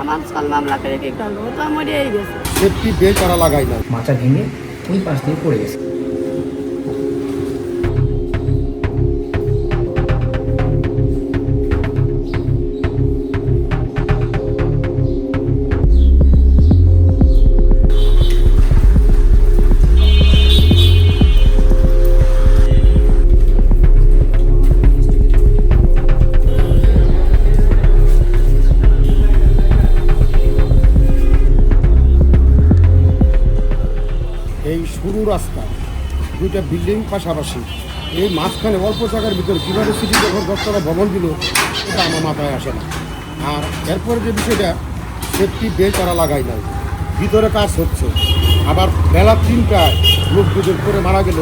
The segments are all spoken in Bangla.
আমার সাল মামলা করে কি করবো, ও তো মরেই গেছে। সেফটি বেল্ট তারা লাগাই না। মাচা ভেঙে ওই পাশ দিয়ে পড়ে গেছে। এই সরু রাস্তা, দুইটা বিল্ডিং পাশাপাশি, এই মাঝখানে অল্প জায়গার ভিতরে কীভাবে সিটি যখন 10 ভবন দিল, এটা আমার মাথায় আসে না। আর এরপরে যে বিষয়টা, সেফটি বেল্ট তারা লাগাই নাই, ভিতরে কাজ হচ্ছে। আবার বেলা 3টায় লোক দুজন করে মারা গেল,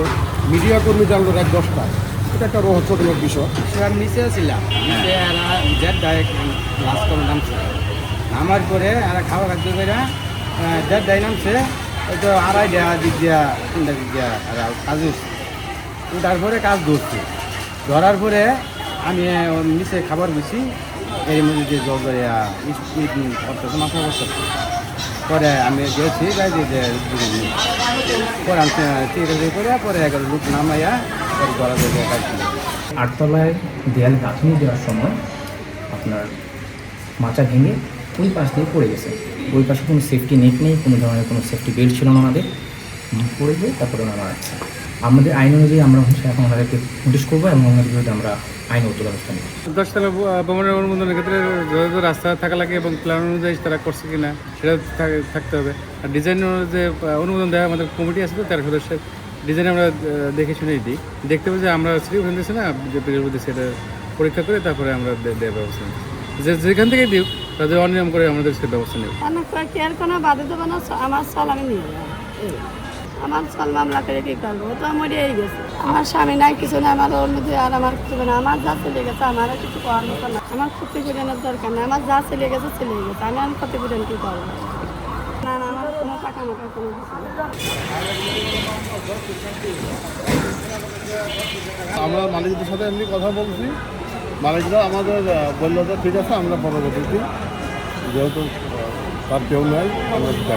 মিডিয়া কর্মী জানলো 10টায়। এটা একটা রহস্যজনক বিষয়। সেবার নিচে ছিলাম, নিচে এরা দেড়টায় ক্লাস করে নামছে। নামার পরে এরা খাওয়া খাদ্য করে দেড়টায় নামছে, ওই তো 2:30 দিক দিয়া 3টা দিক দিয়া এরা কাজ উঠছে। তারপরে কাজ ধরছে, ধরার পরে আমি ওর নিচে খাবার বুঝছি, এর মধ্যে যে জল ধরে করতেছে, মাথা করতেছে। পরে আমি গেছি গাড়ি দিয়ে পরে আমি চিকিৎসা করে পরে 11 লোক নামাইয়া পরে ধরা দিয়ে কাটছি। 8তলায় দেয়াল গাঁথনি দেওয়ার সময় আপনার মাচা ভেঙে ওই পাশ দিয়ে পড়ে গেছে। ওই পাশে কোনো সেফটি নেট নেই, কোনো ধরনের কোনো সেফটি বেল্ট ছিল না ওনাদের। পড়ে গিয়ে তারপরে ওনারা মারা যাচ্ছে। আমাদের আইন অনুযায়ী আমরা হচ্ছে এখন ওনাদেরকে নোটিশ করবো এবং ওনাদের বিরুদ্ধে আমরা আইনগত ব্যবস্থা নেব। 10তলা ভবনের অনুমোদনের ক্ষেত্রে যথাযথ রাস্তা থাকা লাগে এবং প্ল্যান অনুযায়ী তারা করছে কিনা সেটা থাকতে হবে। আর ডিজাইন যে অনুমোদন দেওয়া আমাদের কমিটি আছে তো 13 সদস্যের, ডিজাইন আমরা দেখে শুনেই দিই। দেখতে হবে যে আমরা সিটি দিচ্ছি না, যে বিরোধী সেটা পরীক্ষা করে তারপরে আমরা দেওয়ার ব্যবস্থা নেব। যেখান থেকে দিই তাদের অনিয়ম করে আমাদের সে ব্যবস্থা নেব। কেয়ার কোনো বাধা দেবে না, আমার সাল আমি নিয়ে যাবো। আমার সাল মামলা করে কি করবো, ও তো মরেই গেছে। আমার স্বামী নাই, কিছু না, আমার ওর মধ্যে আর আমার কিছু না। আমার যা চলে গেছে আমার কিছু করার মতো না। আমার ক্ষতিপূরণের দরকার নেই, আমার যা চলে গেছে চলে গেছে। আমি আর ক্ষতিপূরণ কি করবো? না না, আমার কোনো টাকা মাকা কোনো কিছু না। আমরা মালিকদের সাথে এমনি কথা বলছি, মালিকরা আমাদের বললো যে ঠিক আছে, আমরা পরবর্তীতে যেহেতু তার কেউ নেই আমরা দেখবো।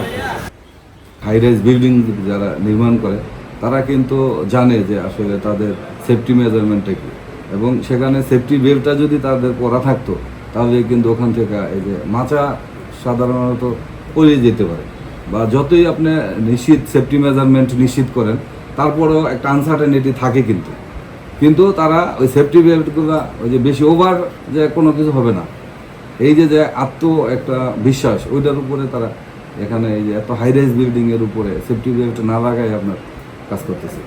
হাই রাইজ বিল্ডিং যারা নির্মাণ করে তারা কিন্তু জানে যে আসলে তাদের সেফটি মেজারমেন্টটা কী, এবং সেখানে সেফটি বেল্টটা যদি তাদের করা থাকতো তাহলে কিন্তু ওখান থেকে এই যে মাচা সাধারণত পড়ে যেতে পারে, বা যতই আপনি নিশ্চিত সেফটি মেজারমেন্ট নিশ্চিত করেন তারপরেও একটা আনসার্টেনিটি থাকে। কিন্তু তারা ওই সেফটি বেল্টগুলো ওই যে বেশি ওভার যে কোনো কিছু হবে না, এই যে একটা বিশ্বাস ওইটার উপরে তারা এখানে এই যে এত হাই রাইজ বিল্ডিংয়ের উপরে সেফটি বেল্ট না লাগাই আপনার কাজ করতেছে।